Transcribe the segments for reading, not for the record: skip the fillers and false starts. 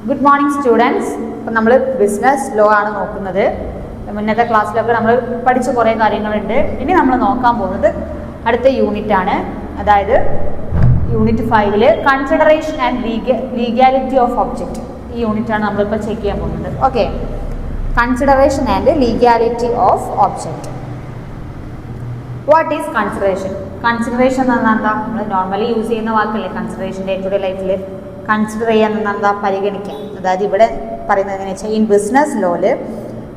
Good morning students. ഇപ്പം നമ്മൾ business law ആണ് നോക്കുന്നത്. മുന്നത്തെ ക്ലാസ്സിലൊക്കെ നമ്മൾ പഠിച്ച കുറേ കാര്യങ്ങളുണ്ട്. ഇനി നമ്മൾ നോക്കാൻ പോകുന്നത് അടുത്ത യൂണിറ്റ് ആണ്. അതായത് unit 5 consideration and legality of object. ഈ യൂണിറ്റാണ് നമ്മളിപ്പോൾ ചെക്ക് ചെയ്യാൻ പോകുന്നത്. Okay, consideration and legality of object. What is consideration? Consideration എന്ന് പറഞ്ഞാൽ എന്താ? നമ്മൾ നോർമലി യൂസ് ചെയ്യുന്ന വാക്കല്ലേ കൺസിഡറേഷൻ. ഡേ ടു ഡേ ലൈഫിൽ കൺസിഡർ ചെയ്യാൻ എന്താ? പരിഗണിക്കാം. അതായത് ഇവിടെ പറയുന്നത് എങ്ങനെയാ വെച്ചാൽ ഇൻ ബിസിനസ് ലോയിൽ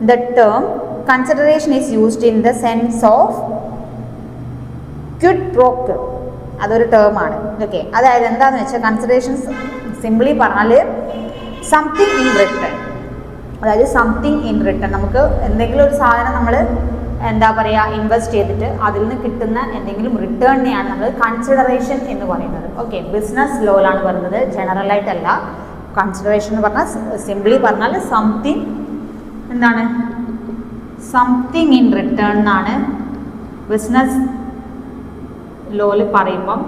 the term consideration is used in the sense of quid pro quo. അതൊരു ടേമാണ്. ഓക്കെ, അതായത് എന്താണെന്ന് വെച്ചാൽ കൺസിഡറേഷൻ സിംപ്ലി പറഞ്ഞാൽ സംതിങ് ഇൻ റിട്ടേൺ. അതായത് സംതിങ് ഇൻ റിട്ടേൺ, നമുക്ക് എന്തെങ്കിലും ഒരു സാധനം നമ്മൾ എന്താ പറയുക ഇൻവെസ്റ്റ് ചെയ്തിട്ട് അതിൽ നിന്ന് കിട്ടുന്ന എന്തെങ്കിലും റിട്ടേണിനെയാണ് നമ്മൾ കൺസിഡറേഷൻ എന്ന് പറയുന്നത്. ഓക്കെ, ബിസിനസ് ലോയിലാണ് പറയുന്നത്, ജനറലായിട്ടല്ല. കൺസിഡറേഷൻ എന്ന് പറഞ്ഞാൽ സിംപ്ലി പറഞ്ഞാൽ സംതിങ് എന്താണ്? സംതിങ് ഇൻ റിട്ടേൺ എന്നാണ് ബിസിനസ് ലോയിൽ പറയുമ്പം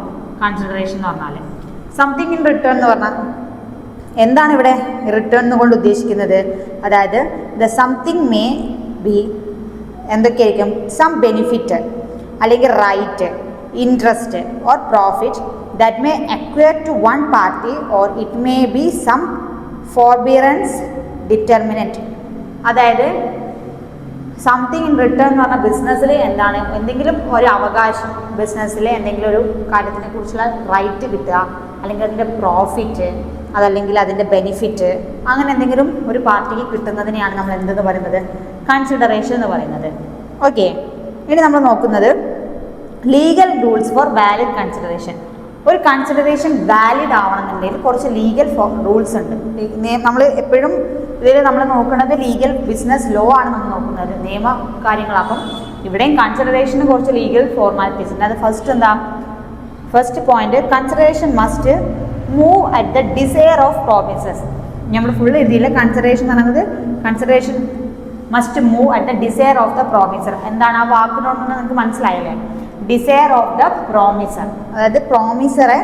കൺസിഡറേഷൻ എന്ന് പറഞ്ഞാൽ. സംതിങ് ഇൻ റിട്ടേൺ എന്ന് പറഞ്ഞാൽ എന്താണ് ഇവിടെ റിട്ടേൺ കൊണ്ട് ഉദ്ദേശിക്കുന്നത്? അതായത് ദ സംതിങ് മേ ബി എന്തൊക്കെയായിരിക്കും? സം ബെനിഫിറ്റ് അല്ലെങ്കിൽ right, interest or profit that may acquire to one party or it may be some forbearance determinant. അതായത് സംതിങ് ഇൻ റിട്ടേൺ എന്ന് പറഞ്ഞാൽ ബിസിനസ്സിൽ എന്താണ്? എന്തെങ്കിലും ഒരു അവകാശം, ബിസിനസ്സിലെ എന്തെങ്കിലും ഒരു കാര്യത്തിനെ കുറിച്ചുള്ള റൈറ്റ് കിട്ടുക, അല്ലെങ്കിൽ അതിൻ്റെ പ്രോഫിറ്റ്, അതല്ലെങ്കിൽ അതിൻ്റെ ബെനിഫിറ്റ്, അങ്ങനെ എന്തെങ്കിലും ഒരു പാർട്ടിക്ക് കിട്ടുന്നതിനെയാണ് നമ്മൾ എന്തെന്ന് പറയുന്നത്? കൺസിഡറേഷൻ എന്ന് പറയുന്നത്. ഓക്കെ, ഇനി നമ്മൾ നോക്കുന്നത് legal rules for valid consideration. ഒരു കൺസിഡറേഷൻ വാലിഡ് ആവണമെന്നുണ്ടെങ്കിൽ കുറച്ച് ലീഗൽ റൂൾസ് ഉണ്ട്. നമ്മൾ എപ്പോഴും ഇതിൽ നമ്മൾ നോക്കുന്നത് ലീഗൽ ബിസിനസ് ലോ ആണ് നമ്മൾ നോക്കുന്നത്, നിയമ കാര്യങ്ങളാകും. ഇവിടെയും കൺസിഡറേഷന് കുറച്ച് ലീഗൽ ഫോർമാലിറ്റീസ് ഉണ്ട്. അത് ഫസ്റ്റ് എന്താ? First point, consideration must move at the desire of promises. നമ്മൾ ഫുൾ ഇതിൽ കൺസിഡറേഷൻ എന്ന് പറയുന്നത് consideration must move at the desire of the promisor. എന്താണ് ആ വാക്കിനോട് നിങ്ങൾക്ക് മനസ്സിലായില്ലേ? ഡിസയർ ഓഫ് ദ പ്രോമിസർ, അതായത് പ്രോമിസറെ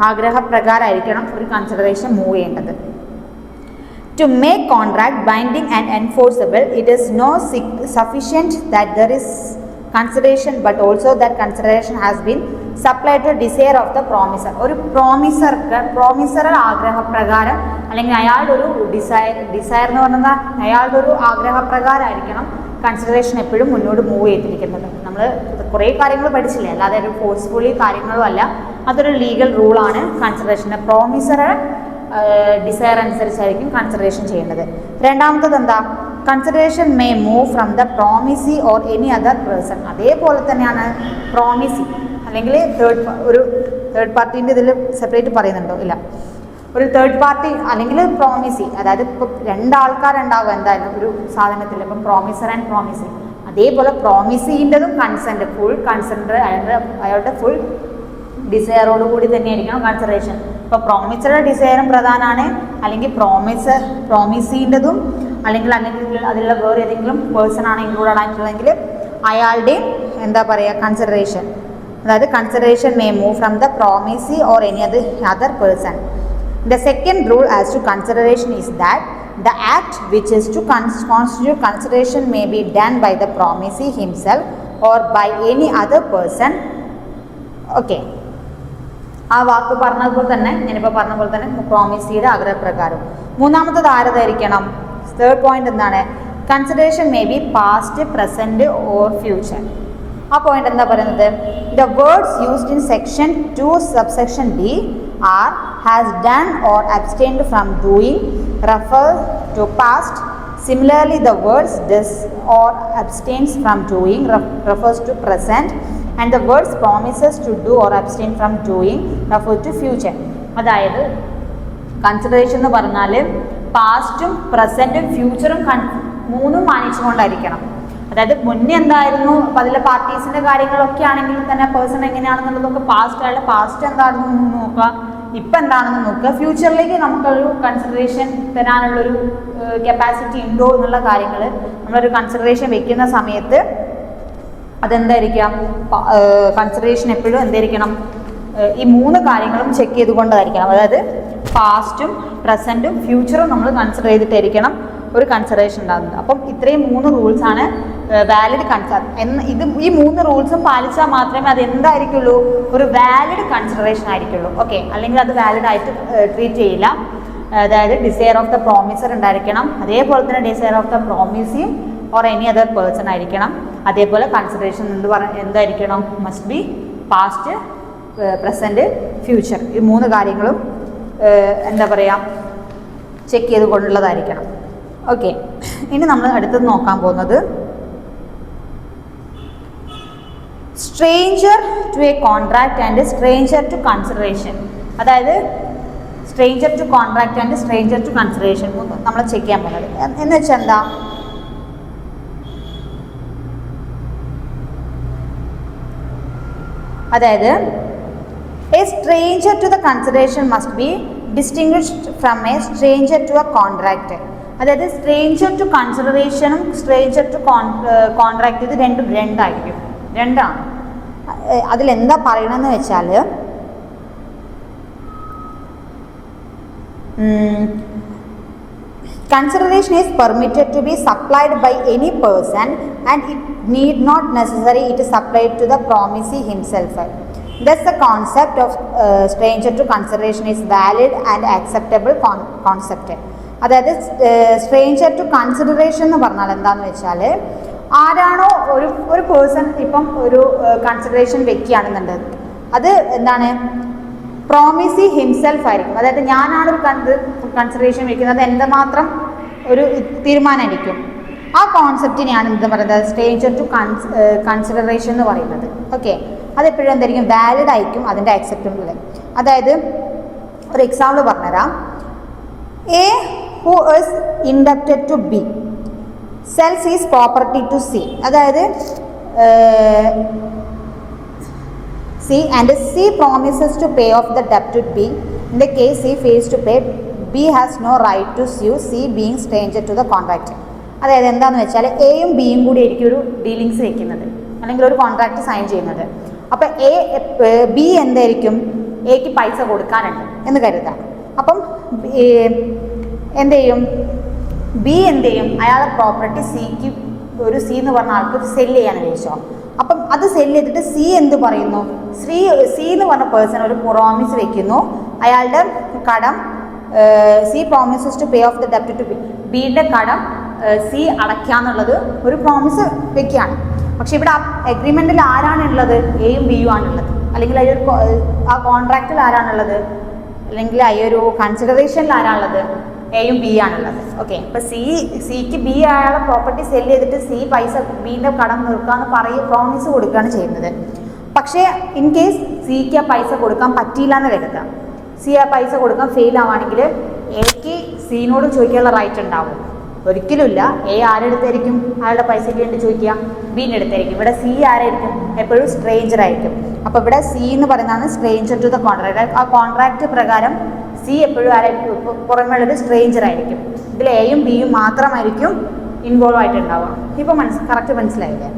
ആഗ്രഹപ്രകാരമായിരിക്കണം ഒരു കൺസിഡറേഷൻ മൂവ് ചെയ്യേണ്ടത്. To make contract binding and enforceable, it is no sufficient that there is consideration, but also that consideration has been supplied to desire of the promiser. ഒരു പ്രോമിസറുടെ ആഗ്രഹപ്രകാരം അല്ലെങ്കിൽ അയാളുടെ ഒരു desire എന്ന് പറഞ്ഞാൽ അയാളുടെ ഒരു ആഗ്രഹപ്രകാരമായിരിക്കണം കൺസിഡറേഷൻ എപ്പോഴും മുന്നോട്ട് മൂവ് ചെയ്തിരിക്കുന്നത്. നമ്മൾ കുറേ കാര്യങ്ങൾ പഠിച്ചില്ലേ, അല്ലാതെ ഒരു ഫോഴ്സ്ഫുള്ളി കാര്യങ്ങളും അല്ല. അതൊരു ലീഗൽ റൂളാണ് കൺസിഡറേഷൻ്റെ. പ്രോമിസറുടെ ഡിസയർ അനുസരിച്ചായിരിക്കും കൺസിഡറേഷൻ ചെയ്യേണ്ടത്. രണ്ടാമത്തത് എന്താ? Consideration may move from the promisee or any other person. അതേപോലെ തന്നെയാണ് പ്രോമിസി അല്ലെങ്കിൽ ഒരു തേർഡ് പാർട്ടീൻ്റെ ഇതിൽ സെപ്പറേറ്റ് പറയുന്നുണ്ടോ? ഇല്ല. ഒരു തേർഡ് പാർട്ടി അല്ലെങ്കിൽ പ്രോമിസി, അതായത് ഇപ്പോൾ രണ്ടാൾക്കാരുണ്ടാവും എന്തായാലും ഒരു സാധനത്തിൽ. ഇപ്പം പ്രോമിസർ ആൻഡ് പ്രോമിസി, അതേപോലെ പ്രോമിസിൻ്റെതും കൺസെൻറ്റ്, ഫുൾ കൺസെൻറ്റ്, അയാളുടെ ഫുൾ ഡിസയറോട് കൂടി തന്നെയായിരിക്കണം കൺസിഡറേഷൻ. ഇപ്പോൾ പ്രോമിസറുടെ ഡിസയറും പ്രധാനമാണ്, അല്ലെങ്കിൽ പ്രോമിസിൻ്റെതും അല്ലെങ്കിൽ അതിലുള്ള വേറെ ഏതെങ്കിലും പേഴ്സൺ ആണ് ഇൻക്ലൂഡഡ് ആയിട്ടുള്ളതെങ്കിൽ അയാളുടെയും എന്താ പറയുക കൺസിഡറേഷൻ. അതായത് consideration may move from the promisee or any other person. The second rule as to consideration is that the act which is to constitute consideration may be done by the promisee himself or by any other person. Okay, ആ വാക്ക് പറഞ്ഞതുപോലെ തന്നെ ഞാനിപ്പോൾ പറഞ്ഞ പോലെ തന്നെ പ്രോമിസിയുടെ ആഗ്രഹപ്രകാരം. മൂന്നാമത്തത് ആരതായിരിക്കണം? Third point എന്താണ്? Consideration may be past, present or future. ആ പോയിന്റ് എന്താ പറയുന്നത്? The words used in section 2 subsection D are has done or abstained from doing refer to past. Similarly, the words does or abstains from doing refers to present, and the words promises to do or abstain from doing refer to future. അതായത് consideration എന്ന് പറഞ്ഞാൽ പാസ്റ്റും പ്രസൻറ്റും ഫ്യൂച്ചറും മൂന്നും മാനിച്ചുകൊണ്ടായിരിക്കണം. അതായത് മുന്നേ എന്തായിരുന്നു, അപ്പോൾ അതിലെ പാർട്ടീസിൻ്റെ കാര്യങ്ങളൊക്കെ ആണെങ്കിൽ തന്നെ പേഴ്സൺ എങ്ങനെയാണെന്നുള്ളതൊക്കെ അയാളുടെ പാസ്റ്റ് എന്താണെന്ന് നോക്കുക, ഇപ്പം എന്താണെന്ന് നോക്കുക, ഫ്യൂച്ചറിലേക്ക് നമുക്കൊരു കൺസിഡറേഷൻ തരാനുള്ളൊരു കപ്പാസിറ്റി ഉണ്ടോ എന്നുള്ള കാര്യങ്ങൾ നമ്മളൊരു കൺസിഡറേഷൻ വെക്കുന്ന സമയത്ത് അതെന്തായിരിക്കാം? കൺസിഡറേഷൻ എപ്പോഴും എന്തായിരിക്കണം? ഈ മൂന്ന് കാര്യങ്ങളും ചെക്ക് ചെയ്തുകൊണ്ടായിരിക്കണം. അതായത് പാസ്റ്റും പ്രസൻറ്റും ഫ്യൂച്ചറും നമ്മൾ കൺസിഡർ ചെയ്തിട്ടായിരിക്കണം ഒരു കൺസിഡറേഷൻ ഉണ്ടാകുന്നത്. അപ്പം ഇത്രയും 3 റൂൾസാണ് വാലിഡ് ഈ 3 റൂൾസും പാലിച്ചാൽ മാത്രമേ അത് എന്തായിരിക്കുള്ളൂ, ഒരു വാലിഡ് കൺസിഡറേഷൻ ആയിരിക്കുള്ളൂ. ഓക്കെ, അല്ലെങ്കിൽ അത് വാലിഡ് ആയിട്ട് ട്രീറ്റ് ചെയ്യില്ല. അതായത് ഡിസയർ ഓഫ് ദ പ്രോമിസർ ഉണ്ടായിരിക്കണം, അതേപോലെ തന്നെ ഡിസയർ ഓഫ് ദ പ്രോമിസിയും ഓർ എനി അതർ പേഴ്സൺ ആയിരിക്കണം. അതേപോലെ കൺസിഡറേഷൻ എന്തായിരിക്കണം, must be past, present, future. ഈ 3 കാര്യങ്ങളും എന്താ പറയുക, ചെക്ക് ചെയ്ത് കൊണ്ടുള്ളതായിരിക്കണം. ഓക്കെ, ഇനി നമ്മൾ അടുത്തത് നോക്കാൻ പോകുന്നത് stranger to a contract and stranger to consideration. അതായത് stranger to contract and stranger to consideration നമ്മൾ ചെക്ക് ചെയ്യാൻ പോകുന്നത് എന്ന് വെച്ചാൽ എന്താ, അതായത് a stranger to the consideration must be distinguished from a stranger to a contract. അതായത് സ്ട്രേഞ്ചർ ടു കൺസിഡറേഷനും സ്ട്രേഞ്ചർ ടു കോൺട്രാക്ട് ഇത് രണ്ടായിരിക്കും, രണ്ടാണ്. അതിലെന്താ പറയണമെന്ന് വെച്ചാൽ consideration is permitted to be supplied by any person and it need not necessary it is supplied to the promisee himself. Thus the concept of stranger to consideration is valid and acceptable concept. അതായത് stranger to consideration എന്ന് പറഞ്ഞാൽ എന്താണെന്ന് വെച്ചാൽ, ആരാണോ ഒരു person ഇപ്പം ഒരു consideration വെക്കുകയാണെന്നുണ്ടെങ്കിൽ അത് എന്താണ്, പ്രോമിസി ഹിംസെൽഫ് ആയിരിക്കും. അതായത് ഞാനാണ് ഒരു കൺസിഡറേഷൻ വെക്കുന്നത്, അത് എന്തുമാത്രം ഒരു തീരുമാനമായിരിക്കും. ആ കോൺസെപ്റ്റിനെയാണ് എന്താ പറയുന്നത്, സ്ട്രേഞ്ചർ ടു കൺസിഡറേഷൻ എന്ന് പറയുന്നത്. ഓക്കെ, അതെപ്പോഴും എന്തായിരിക്കും, വാലിഡ് ആയിരിക്കും, അതിൻ്റെ അക്സെപ്റ്റബിൾ. അതായത് ഒരു എക്സാമ്പിൾ പറഞ്ഞുതരാം. A who is inducted to B sells his property to C. അതായത് C and C promises to pay off the debt to B. In the case C fails to pay, B has no right to sue C being stranger to the contract. അതായത് എന്താണെന്ന് വെച്ചാൽ എയും ബിയും കൂടി ആയിരിക്കും ഒരു dealings വെക്കുന്നത്, അല്ലെങ്കിൽ ഒരു കോൺട്രാക്ട് സൈൻ ചെയ്യുന്നത്. അപ്പം ബി എന്തായിരിക്കും, എക്ക് പൈസ കൊടുക്കാനുണ്ട് എന്ന് കരുതാം. അപ്പം എന്ത് ചെയ്യും, ബി എന്ത് ചെയ്യും, അയാളുടെ പ്രോപ്പർട്ടി സിക്ക്, ഒരു സി എന്ന് പറഞ്ഞ ആൾക്ക് സെല് ചെയ്യാൻ വെച്ചോ. അപ്പം അത് സെല് ചെയ്തിട്ട് സി എന്ത് പറയുന്നു, സി എന്ന് പറഞ്ഞ പേഴ്സൺ ഒരു പ്രോമിസ് വെക്കുന്നു, അയാളുടെ കടം C promises to pay off the ഡെപ്റ്റ് ടു ബി, ബിയുടെ കടം സി അടയ്ക്കാന്നുള്ളത് ഒരു പ്രോമിസ് വെക്കുകയാണ്. പക്ഷെ ഇവിടെ എഗ്രിമെൻറ്റിൽ ആരാണുള്ളത്, എയും ബിയും ആണുള്ളത്, അല്ലെങ്കിൽ ആ കോൺട്രാക്റ്റിൽ ആരാണുള്ളത്, അല്ലെങ്കിൽ ഈ ഒരു കൺസിഡറേഷനിൽ ആരാണുള്ളത്, എയും ബി ആണുള്ളത്. ഓക്കെ, അപ്പോൾ സിക്ക് ബി അയാളെ പ്രോപ്പർട്ടി സെല് ചെയ്തിട്ട് സി പൈസ ബിൻ്റെ കടം തീർക്കാമെന്ന് പ്രോമിസ് കൊടുക്കുകയാണ് ചെയ്യുന്നത്. പക്ഷേ ഇൻ കേസ് സിക്ക് ആ പൈസ കൊടുക്കാൻ പറ്റിയില്ല എന്ന് കരുതാം, സി ആ പൈസ കൊടുക്കാൻ ഫെയിൽ ആവുകയാണെങ്കിൽ എക്ക് സിനോട് ചോദിക്കാനുള്ള റൈറ്റ് ഉണ്ടാവും? ഒരിക്കലുമില്ല. എ ആരെടുത്തായിരിക്കും അയാളുടെ പൈസയ്ക്ക് വേണ്ടി ചോദിക്കുക, ബിൻ്റെ അടുത്തായിരിക്കും. ഇവിടെ സി ആരായിരിക്കും, എപ്പോഴും സ്ട്രേഞ്ചർ ആയിരിക്കും. അപ്പോൾ ഇവിടെ സി എന്ന് പറയുന്നതാണ് സ്ട്രേഞ്ചർ ടു ദ കോൺട്രാക്ട്. ആ കോൺട്രാക്ട് പ്രകാരം സി എപ്പോഴും ആരായിരിക്കും, പുറമേയുള്ളത് സ്ട്രേഞ്ചർ ആയിരിക്കും. ഇതിൽ എയും ബിയും മാത്രമായിരിക്കും ഇൻവോൾവ് ആയിട്ടുണ്ടാവുക. ഇപ്പോൾ കറക്റ്റ് മനസ്സിലായില്ലേ?